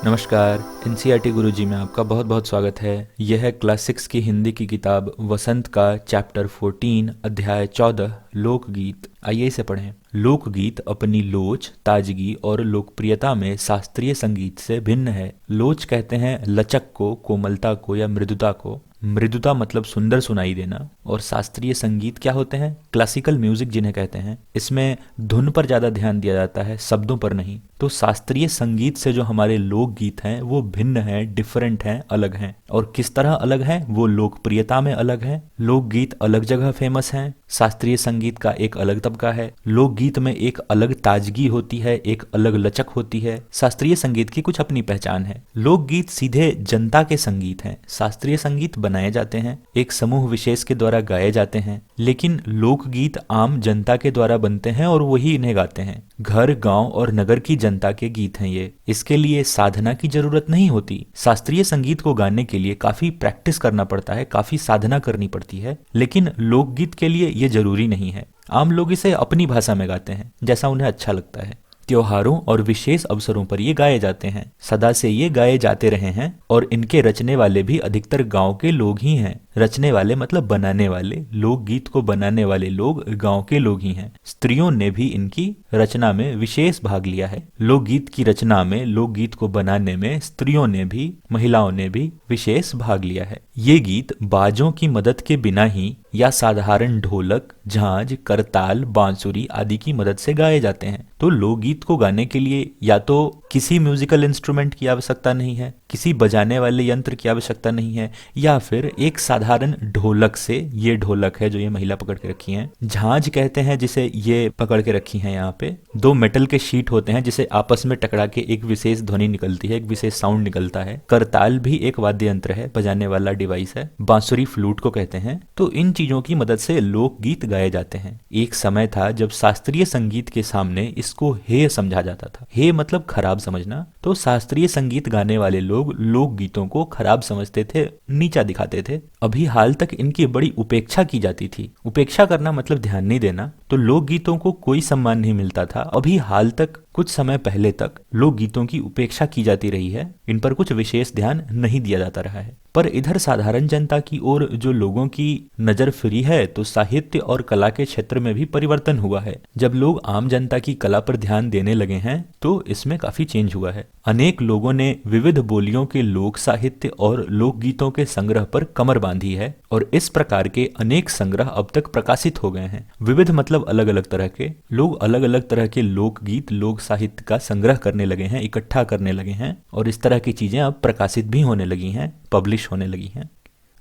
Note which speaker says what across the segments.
Speaker 1: नमस्कार। एनसीईआरटी गुरुजी में आपका बहुत बहुत स्वागत है। यह है क्लास 6 की हिंदी की किताब वसंत का चैप्टर 14 अध्याय 14 लोकगीत। आइए इसे पढ़ें। लोकगीत अपनी लोच, ताजगी और लोकप्रियता में शास्त्रीय संगीत से भिन्न है। लोच कहते हैं लचक को, कोमलता को या मृदुता को। मृदुता मतलब सुंदर सुनाई देना। और शास्त्रीय संगीत क्या होते हैं? क्लासिकल म्यूजिक जिन्हें कहते हैं। इसमें धुन पर ज़्यादा ध्यान दिया जाता है, शब्दों पर नहीं। तो शास्त्रीय संगीत से जो हमारे लोकगीत हैं वो भिन्न हैं, डिफरेंट हैं, अलग हैं। और किस तरह अलग हैं? वो लोकप्रियता में अलग हैं। लोकगीत अलग जगह फेमस हैं, शास्त्रीय संगीत का एक अलग तबका है। लोकगीत में एक अलग ताजगी होती है, एक अलग लचक होती है। शास्त्रीय संगीत की कुछ अपनी पहचान है। लोकगीत सीधे जनता के संगीत हैं। शास्त्रीय संगीत बनाए जाते हैं, एक समूह विशेष के द्वारा गाए जाते हैं, लेकिन लोकगीत आम जनता के द्वारा बनते हैं और वही इन्हें गाते हैं। घर, गांव और नगर की जनता के गीत हैं ये। इसके लिए साधना की जरूरत नहीं होती। शास्त्रीय संगीत को गाने के लिए काफी प्रैक्टिस करना पड़ता है, काफी साधना करनी पड़ती है, लेकिन लोकगीत के लिए ये जरूरी नहीं है। आम लोग इसे अपनी भाषा में गाते हैं, जैसा उन्हें अच्छा लगता है। त्योहारों और विशेष अवसरों पर ये गाए जाते हैं। सदा से ये गाए जाते रहे हैं और इनके रचने वाले भी अधिकतर गांव के लोग ही हैं। रचने वाले मतलब बनाने वाले, लोकगीत को बनाने वाले लोग गांव के लोग ही हैं। स्त्रियों ने भी इनकी रचना में विशेष भाग लिया है। लोकगीत की रचना में, लोकगीत को बनाने में स्त्रियों ने भी, महिलाओं ने भी विशेष भाग लिया है। ये गीत बाजों की मदद के बिना ही या साधारण ढोलक, झांझ, करताल, बांसुरी आदि की मदद से गाए जाते हैं। तो लोकगीत को गाने के लिए या तो किसी म्यूजिकल इंस्ट्रूमेंट की आवश्यकता नहीं है, किसी बजाने वाले यंत्र की आवश्यकता नहीं है, या फिर एक साधारण ढोलक से, ये ढोलक है जो ये महिला पकड़ के रखी हैं, झांझ कहते हैं जिसे ये पकड़ के रखी हैं यहाँ पे, दो मेटल के शीट होते हैं जिसे आपस में टकरा के एक विशेष ध्वनि निकलती है, एक विशेष साउंड निकलता है। करताल भी एक वाद्य यंत्र है, बजाने वाला डिवाइस है। बांसुरी फ्लूट को कहते हैं। तो इन चीजों की मदद से लोकगीत गाए जाते हैं। एक समय था जब शास्त्रीय संगीत के सामने इसको हेय समझा जाता था। हेय मतलब खराब समझना। तो शास्त्रीय संगीत गाने वाले लोग लोकगीतों को खराब समझते थे, नीचा दिखाते थे। अभी हाल तक इनकी बड़ी उपेक्षा की जाती थी। उपेक्षा करना मतलब ध्यान नहीं देना। तो लोकगीतों को कोई सम्मान नहीं मिलता था। अभी हाल तक, कुछ समय पहले तक लोकगीतों की उपेक्षा की जाती रही है। इन पर कुछ विशेष ध्यान नहीं दिया जाता रहा है। पर इधर साधारण जनता की ओर जो लोगों की नजर फिरी है, तो साहित्य और कला के क्षेत्र में भी परिवर्तन हुआ है। जब लोग आम जनता की कला पर ध्यान देने लगे हैं तो इसमें काफी चेंज हुआ है। अनेक लोगों ने विविध बोलियों के लोक साहित्य और लोकगीतों के संग्रह पर कमर बांधी है और इस प्रकार के अनेक संग्रह अब तक प्रकाशित हो गए हैं। विविध मतलब अलग अलग तरह के। लोग अलग अलग तरह के लोकगीत, लोक साहित्य का संग्रह करने लगे हैं, इकट्ठा करने लगे हैं, और इस तरह की चीजें अब प्रकाशित भी होने लगी हैं, पब्लिश होने लगी हैं।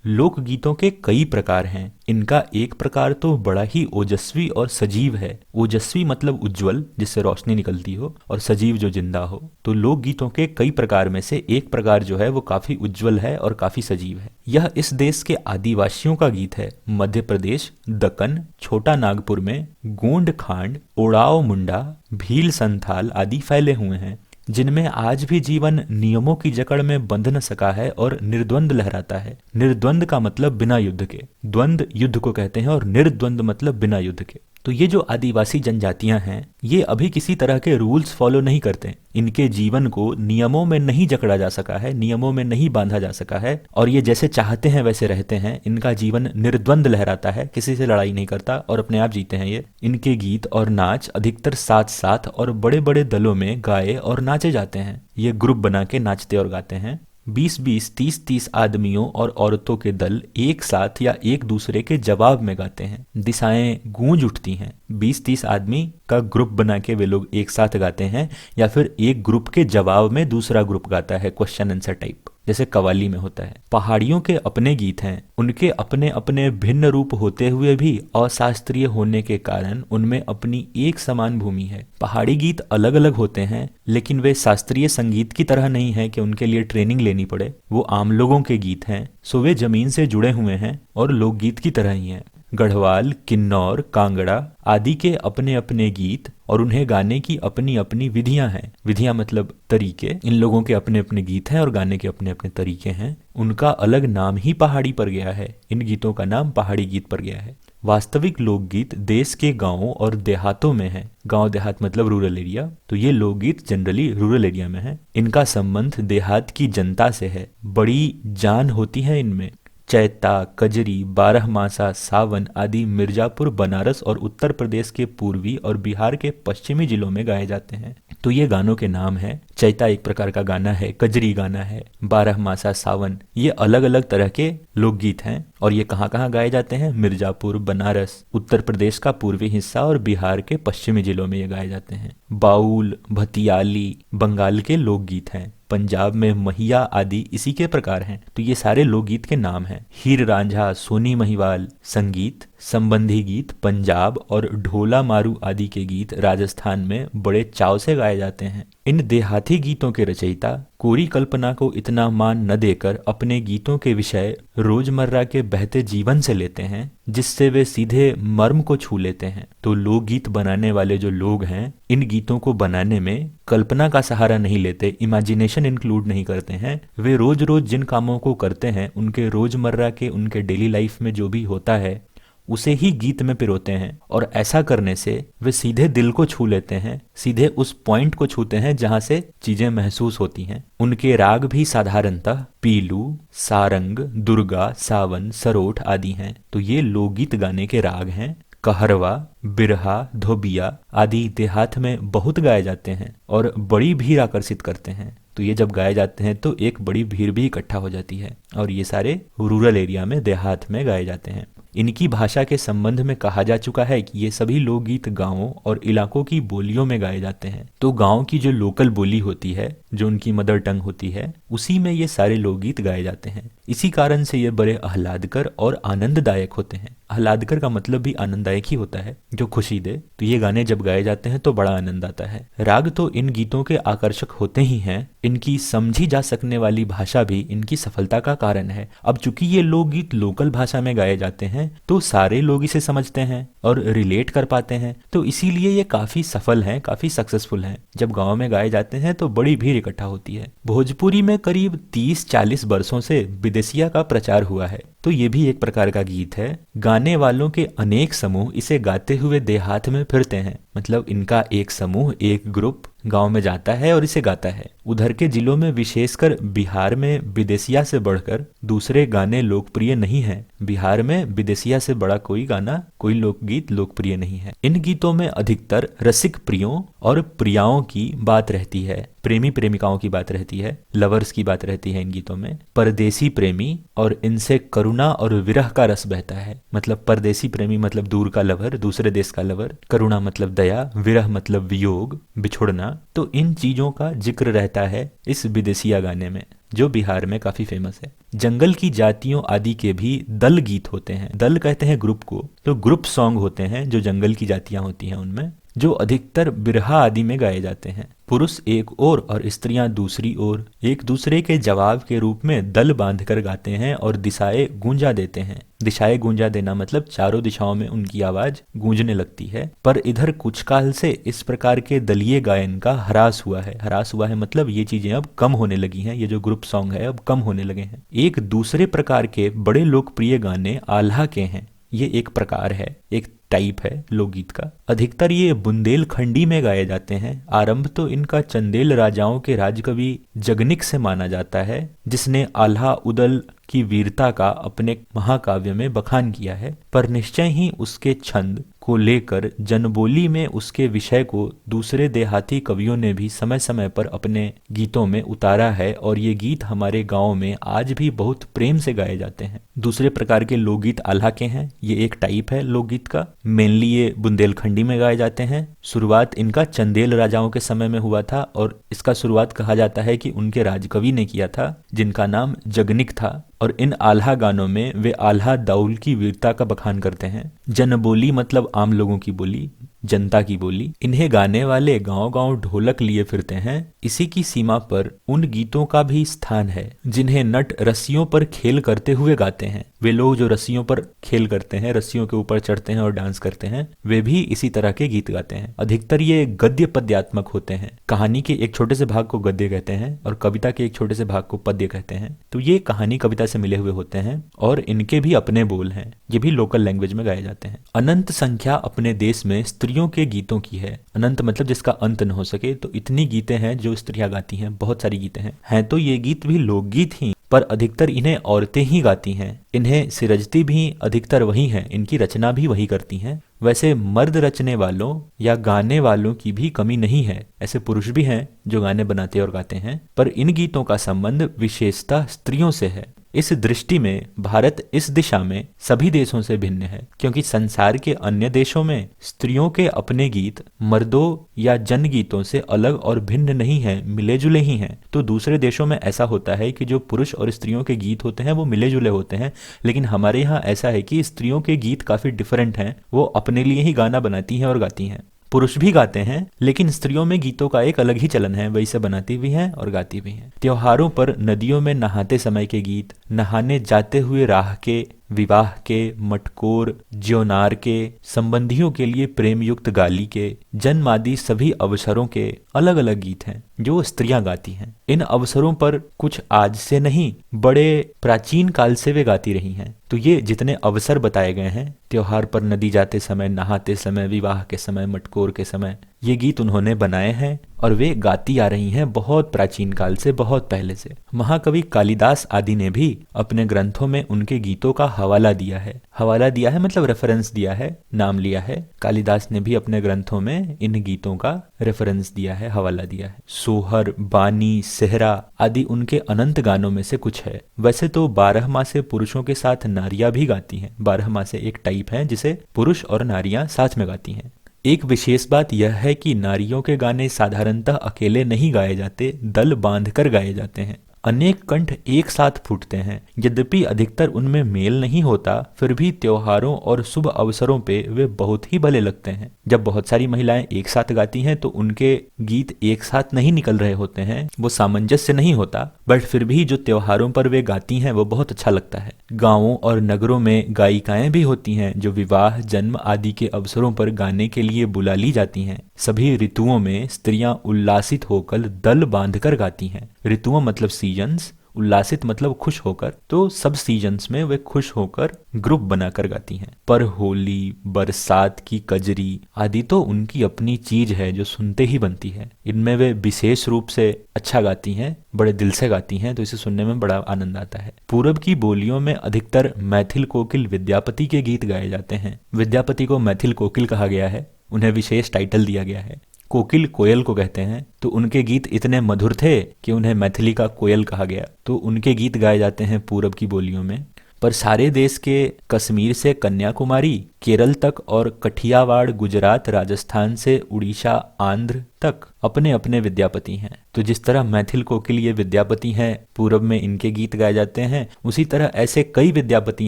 Speaker 1: लोकगीतों के कई प्रकार हैं। इनका एक प्रकार तो बड़ा ही ओजस्वी और सजीव है। ओजस्वी मतलब उज्जवल, जिससे रोशनी निकलती हो, और सजीव जो जिंदा हो। तो लोकगीतों के कई प्रकार में से एक प्रकार जो है वो काफी उज्जवल है और काफी सजीव है। यह इस देश के आदिवासियों का गीत है। मध्य प्रदेश, दक्कन, छोटा नागपुर में गोंड खांड, ओड़ाव मुंडा, भील संथाल आदि फैले हुए हैं, जिनमें आज भी जीवन नियमों की जकड़ में बंध न सका है और निर्द्वंद लहराता है। निर्द्वंद का मतलब बिना युद्ध के। द्वंद युद्ध को कहते हैं और निर्द्वंद मतलब बिना युद्ध के। तो ये जो आदिवासी जनजातियां हैं, ये अभी किसी तरह के रूल्स फॉलो नहीं करते। इनके जीवन को नियमों में नहीं जकड़ा जा सका है, नियमों में नहीं बांधा जा सका है, और ये जैसे चाहते हैं वैसे रहते हैं। इनका जीवन निर्द्वंद लहराता है, किसी से लड़ाई नहीं करता और अपने आप जीते हैं ये। इनके गीत और नाच अधिकतर साथ साथ और बड़े बड़े दलों में गाए और नाचे जाते हैं। ये ग्रुप बना के नाचते और गाते हैं। 20-20, 30-30 आदमियों और औरतों के दल एक साथ या एक दूसरे के जवाब में गाते हैं। दिशाएं गूंज उठती हैं। 20-30 आदमी का ग्रुप बना के वे लोग एक साथ गाते हैं, या फिर एक ग्रुप के जवाब में दूसरा ग्रुप गाता है, क्वेश्चन आंसर टाइप, जैसे कव्वाली में होता है। पहाड़ियों के अपने गीत हैं। उनके अपने अपने भिन्न रूप होते हुए भी अशास्त्रीय होने के कारण उनमें अपनी एक समान भूमि है। पहाड़ी गीत अलग अलग होते हैं, लेकिन वे शास्त्रीय संगीत की तरह नहीं है कि उनके लिए ट्रेनिंग लेनी पड़े। वो आम लोगों के गीत हैं, सो वे जमीन से जुड़े हुए हैं और लोकगीत की तरह ही हैं। गढ़वाल, किन्नौर, कांगड़ा आदि के अपने अपने गीत और उन्हें गाने की अपनी अपनी विधियां हैं। विधियां मतलब तरीके। इन लोगों के अपने अपने गीत हैं और गाने के अपने अपने तरीके हैं। उनका अलग नाम ही पहाड़ी पर गया है। इन गीतों का नाम पहाड़ी गीत पर गया है। वास्तविक लोकगीत देश के गांवों और देहातों में है। गांव देहात मतलब रूरल एरिया, तो ये लोकगीत जनरली रूरल एरिया में है। इनका संबंध देहात की जनता से है, बड़ी जान होती है इनमें। चैता, कजरी, बारहमासा, सावन आदि मिर्जापुर, बनारस और उत्तर प्रदेश के पूर्वी और बिहार के पश्चिमी जिलों में गाए जाते हैं। तो ये गानों के नाम हैं। चैता एक प्रकार का गाना है, कजरी गाना है, बारहमासा, सावन, ये अलग अलग तरह के लोकगीत हैं। और ये कहाँ कहाँ गाए जाते हैं? मिर्जापुर, बनारस, उत्तर प्रदेश का पूर्वी हिस्सा और बिहार के पश्चिमी जिलों में ये गाए जाते हैं। बाउल, भतियाली बंगाल के लोकगीत हैं। पंजाब में महिया आदि इसी के प्रकार हैं। तो ये सारे लोकगीत के नाम हैं। हीर रांझा, सोनी महिवाल संगीत, संबंधी गीत पंजाब और ढोला मारू आदि के गीत राजस्थान में बड़े चाव से गाए जाते हैं। इन देहाती गीतों के रचयिता कोरी कल्पना को इतना मान न देकर अपने गीतों के विषय रोजमर्रा के बहते जीवन से लेते हैं, जिससे वे सीधे मर्म को छू लेते हैं। तो लोकगीत बनाने वाले जो लोग हैं, इन गीतों को बनाने में कल्पना का सहारा नहीं लेते, इमेजिनेशन इंक्लूड नहीं करते हैं। वे रोज रोज जिन कामों को करते हैं, उनके रोजमर्रा के, उनके डेली लाइफ में जो भी होता है, उसे ही गीत में पिरोते हैं। और ऐसा करने से वे सीधे दिल को छू लेते हैं, सीधे उस पॉइंट को छूते हैं जहां से चीजें महसूस होती हैं। उनके राग भी साधारणतः पीलू, सारंग, दुर्गा, सावन, सरोठ आदि हैं। तो ये लोकगीत गाने के राग हैं। कहरवा, बिरहा, धोबिया आदि देहात में बहुत गाए जाते हैं और बड़ी भीड़ आकर्षित करते हैं। तो ये जब गाए जाते हैं तो एक बड़ी भीड़ भी इकट्ठा हो जाती है। और ये सारे रूरल एरिया में, देहात में गाए जाते हैं। इनकी भाषा के संबंध में कहा जा चुका है कि ये सभी लोकगीत गांवों और इलाकों की बोलियों में गाए जाते हैं। तो गांव की जो लोकल बोली होती है, जो उनकी मदर टंग होती है, उसी में ये सारे लोकगीत गाए जाते हैं। इसी कारण से ये बड़े आह्लादकर और आनंददायक होते हैं। आह्लादकर का मतलब भी आनंददायक ही होता है, जो खुशी दे। तो ये गाने जब गाए जाते हैं तो बड़ा आनंद आता है। राग तो इन गीतों के आकर्षक होते ही हैं, इनकी समझी जा सकने वाली भाषा भी इनकी सफलता का कारण है। अब चूंकि ये लोकगीत लोकल भाषा में गाए जाते हैं, तो सारे लोग इसे समझते हैं और रिलेट कर पाते हैं। तो इसीलिए ये काफी सफल हैं, काफी सक्सेसफुल हैं। जब गांव में गाए जाते हैं तो बड़ी भीड़ इकट्ठा होती है। भोजपुरी में करीब 30-40 वर्षों से विदेशिया का प्रचार हुआ है। तो ये भी एक प्रकार का गीत है। गाने वालों के अनेक समूह इसे गाते हुए देहात में फिरते हैं। मतलब इनका एक समूह, एक ग्रुप गांव में जाता है और इसे गाता है। उधर के जिलों में, विशेषकर बिहार में, विदेशिया से बढ़कर दूसरे गाने लोकप्रिय नहीं हैं। बिहार में विदेशिया से बड़ा कोई गाना, कोई लोकगीत लोकप्रिय नहीं है। इन गीतों में अधिकतर रसिक प्रियों और प्रियाओं की बात रहती है, प्रेमी प्रेमिकाओं की बात रहती है, लवर्स की बात रहती है इन गीतों में। परदेसी प्रेमी और इनसे करुणा और विरह का रस बहता है। मतलब परदेसी प्रेमी मतलब दूर का लवर, दूसरे देश का लवर, करुणा मतलब दया, विरह मतलब वियोग, बिछुड़ना। तो इन चीजों का जिक्र रहता है इस विदेशिया गाने में, जो बिहार में काफी फेमस है। जंगल की जातियों आदि के भी दल गीत होते हैं। दल कहते हैं ग्रुप को। तो ग्रुप सॉन्ग होते हैं जो जंगल की जातियां होती हैं उनमें, जो अधिकतर बिरहा आदि में गाए जाते हैं। पुरुष एक ओर और स्त्रियां दूसरी ओर एक दूसरे के जवाब के रूप में दल बांधकर गाते हैं और दिशाएं गूंजा देते हैं। दिशाएं गूंजा देना मतलब चारों दिशाओं में उनकी आवाज गूंजने लगती है। पर इधर कुछ काल से इस प्रकार के दलीय गायन का ह्रास हुआ है। ह्रास हुआ है मतलब ये चीजें अब कम होने लगी हैं। ये जो ग्रुप सॉन्ग है अब कम होने लगे हैं। एक दूसरे प्रकार के बड़े लोकप्रिय गाने आल्हा के हैं। ये एक प्रकार है, एक टाइप है लोकगीत का। अधिकतर ये बुंदेलखंडी में गाए जाते हैं। आरंभ तो इनका चंदेल राजाओं के राजकवि जगनिक से माना जाता है, जिसने आल्हा उदल की वीरता का अपने महाकाव्य में बखान किया है। पर निश्चय ही उसके छंद को लेकर जनबोली में उसके विषय को दूसरे देहाती कवियों ने भी समय समय पर अपने गीतों में उतारा है। और ये गीत हमारे गांव में आज भी बहुत प्रेम से गाए जाते हैं। दूसरे प्रकार के लोकगीत आल्हा के हैं। ये एक टाइप है लोकगीत का। मेनली ये बुंदेलखंडी में गाए जाते हैं। शुरुआत इनका चंदेल राजाओं के समय में हुआ था और इसका शुरुआत कहा जाता है कि उनके राजकवि ने किया था, जिनका नाम जगनिक था। और इन आल्हा गानों में वे आल्हा दाऊल की वीरता का बखान करते हैं। जनबोली मतलब आम लोगों की बोली, जनता की बोली। इन्हें गाने वाले गांव गांव ढोलक लिए फिरते हैं। इसी की सीमा पर उन गीतों का भी स्थान है जिन्हें नट रस्सियों पर खेल करते हुए गाते हैं। वे लोग जो रस्सियों पर खेल करते हैं, रस्सियों के ऊपर चढ़ते हैं और डांस करते हैं, वे भी इसी तरह के गीत गाते हैं। अधिकतर ये गद्य पद्यात्मक होते हैं। कहानी के एक छोटे से भाग को गद्य कहते हैं और कविता के एक छोटे से भाग को पद्य कहते हैं। तो ये कहानी कविता से मिले हुए होते हैं और इनके भी अपने बोल हैं। ये भी लोकल लैंग्वेज में गाए जाते हैं। अनंत संख्या अपने देश में स्त्रियों के गीतों की है। अनंत मतलब जिसका अंत न हो सके। तो इतनी गीतें हैं जो स्त्रियां गाती हैं, बहुत सारी गीतें हैं तो ये गीत भी लोकगीत ही, पर अधिकतर इन्हें औरतें ही गाती हैं। इन्हें सिरजती भी अधिकतर वही हैं, इनकी रचना भी वही करती हैं। वैसे मर्द रचने वालों या गाने वालों की भी कमी नहीं है। ऐसे पुरुष भी हैं जो गाने बनाते और गाते हैं, पर इन गीतों का संबंध विशेषतः स्त्रियों से है। इस दृष्टि में भारत इस दिशा में सभी देशों से भिन्न है, क्योंकि संसार के अन्य देशों में स्त्रियों के अपने गीत मर्दों या जनगीतों से अलग और भिन्न नहीं है, मिले जुले ही हैं। तो दूसरे देशों में ऐसा होता है कि जो पुरुष और स्त्रियों के गीत होते हैं वो मिले जुले होते हैं, लेकिन हमारे यहाँ ऐसा है कि स्त्रियों के गीत काफी डिफरेंट हैं। वो अपने लिए ही गाना बनाती हैं और गाती हैं। पुरुष भी गाते हैं, लेकिन स्त्रियों में गीतों का एक अलग ही चलन है। वही से बनाती भी हैं और गाती भी हैं। त्योहारों पर नदियों में नहाते समय के गीत, नहाने जाते हुए राह के, विवाह के, मटकोर, ज्योनार के, संबंधियों के लिए प्रेम युक्त गाली के, जन्म आदि सभी अवसरों के अलग अलग गीत हैं जो स्त्रियां गाती हैं। इन अवसरों पर कुछ आज से नहीं, बड़े प्राचीन काल से वे गाती रही हैं। तो ये जितने अवसर बताए गए हैं, त्योहार पर नदी जाते समय, नहाते समय, विवाह के समय, मटकोर के समय, ये गीत उन्होंने बनाए हैं और वे गाती आ रही हैं बहुत प्राचीन काल से, बहुत पहले से। महाकवि कालिदास आदि ने भी अपने ग्रंथों में उनके गीतों का हवाला दिया है। हवाला दिया है मतलब रेफरेंस दिया है, नाम लिया है। कालिदास ने भी अपने ग्रंथों में इन गीतों का रेफरेंस दिया है, हवाला दिया है। सोहर, बानी, सेहरा आदि उनके अनंत गानों में से कुछ है। वैसे तो 12 मासे पुरुषों के साथ नारियां भी गाती हैं। 12 मासे एक टाइप है जिसे पुरुष और नारियां साथ में गाती हैं। एक विशेष बात यह है कि नारियों के गाने साधारणतः अकेले नहीं गाए जाते, दल बांधकर गाए जाते हैं। अनेक कंठ एक साथ फूटते हैं। यद्यपि अधिकतर उनमें मेल नहीं होता, फिर भी त्योहारों और शुभ अवसरों पे वे बहुत ही भले लगते हैं। जब बहुत सारी महिलाएं एक साथ गाती हैं तो उनके गीत एक साथ नहीं निकल रहे होते हैं, वो सामंजस्य नहीं होता, बट फिर भी जो त्योहारों पर वे गाती हैं वो बहुत अच्छा लगता है। गांवों और नगरों में गायिकाएं भी होती हैं जो विवाह, जन्म आदि के अवसरों पर गाने के लिए बुला ली जाती हैं। सभी ऋतुओं में स्त्रियां उल्लासित होकर दल बांधकर गाती हैं। ऋतुओं मतलब सीजन्स, उल्लासित मतलब खुश होकर। तो सब सीजन्स में वे खुश होकर ग्रुप बनाकर गाती हैं। पर होली, बरसात की कजरी आदि तो उनकी अपनी चीज है जो सुनते ही बनती है। इनमें वे विशेष रूप से अच्छा गाती हैं, बड़े दिल से गाती हैं, तो इसे सुनने में बड़ा आनंद आता है। पूरब की बोलियों में अधिकतर मैथिल कोकिल विद्यापति के गीत गाए जाते हैं। विद्यापति को मैथिल कोकिल कहा गया है, उन्हें विशेष टाइटल दिया गया है। कोकिल कोयल को कहते हैं, तो उनके गीत इतने मधुर थे कि उन्हें मैथिली का कोयल कहा गया। तो उनके गीत गाए जाते हैं पूरब की बोलियों में। पर सारे देश के कश्मीर से कन्याकुमारी, केरल तक और कठियावाड़, गुजरात, राजस्थान से उड़ीसा, आंध्र तक अपने अपने विद्यापति हैं। तो जिस तरह मैथिल कोकिल ये विद्यापति हैं, पूरब में इनके गीत गाए जाते हैं, उसी तरह ऐसे कई विद्यापति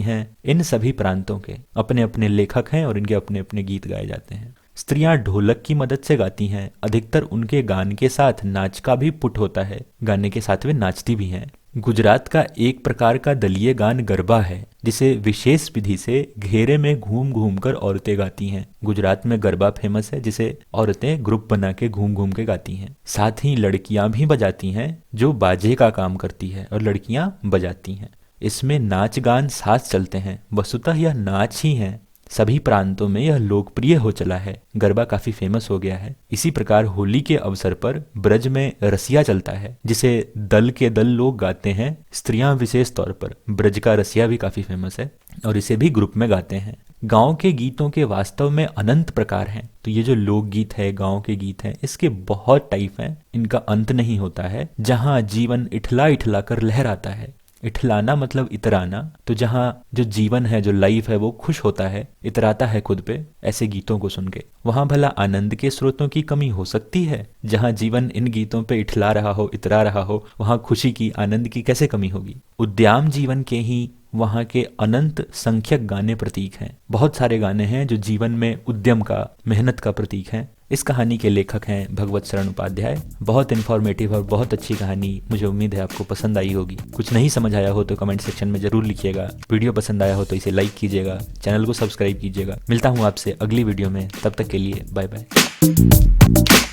Speaker 1: हैं इन सभी प्रांतों के, अपने अपने लेखक हैं और इनके अपने अपने गीत गाए जाते हैं। स्त्रियां ढोलक की मदद से गाती हैं। अधिकतर उनके गान के साथ नाच का भी पुट होता है, गाने के साथ वे नाचती भी हैं। गुजरात का एक प्रकार का दलीय गान गरबा है, जिसे विशेष विधि से घेरे में घूम घूम कर औरतें गाती हैं। गुजरात में गरबा फेमस है, जिसे औरतें ग्रुप बना के घूम घूम के गाती हैं। साथ ही लड़कियां भी बजाती हैं, जो बाजे का काम करती है और लड़कियां बजाती हैं। इसमें नाच गान साथ चलते हैं। वस्तुतः यह नाच ही है। सभी प्रांतों में यह लोकप्रिय हो चला है। गरबा काफी फेमस हो गया है। इसी प्रकार होली के अवसर पर ब्रज में रसिया चलता है, जिसे दल के दल लोग गाते हैं। स्त्रियां विशेष तौर पर। ब्रज का रसिया भी काफी फेमस है और इसे भी ग्रुप में गाते हैं। गांव के गीतों के वास्तव में अनंत प्रकार हैं। तो ये जो लोकगीत है, गांव के गीत हैं, इसके बहुत टाइप हैं, इनका अंत नहीं होता है। जहां जीवन इठला इठला कर लहराता है। इठलाना मतलब इतराना। तो जहाँ जो जीवन है, जो लाइफ है, वो खुश होता है, इतराता है खुद पे ऐसे गीतों को सुन के, वहां भला आनंद के स्रोतों की कमी हो सकती है? जहाँ जीवन इन गीतों पे इठला रहा हो, इतरा रहा हो, वहां खुशी की, आनंद की कैसे कमी होगी? उद्याम जीवन के ही वहाँ के अनंत संख्यक गाने प्रतीक हैं। बहुत सारे गाने हैं जो जीवन में उद्यम का, मेहनत का प्रतीक हैं। इस कहानी के लेखक हैं भगवत शरण उपाध्याय। बहुत इन्फॉर्मेटिव और बहुत अच्छी कहानी, मुझे उम्मीद है आपको पसंद आई होगी। कुछ नहीं समझ आया हो तो कमेंट सेक्शन में जरूर लिखिएगा। वीडियो पसंद आया हो तो इसे लाइक कीजिएगा, चैनल को सब्सक्राइब कीजिएगा। मिलता हूँ आपसे अगली वीडियो में, तब तक के लिए बाय बाय।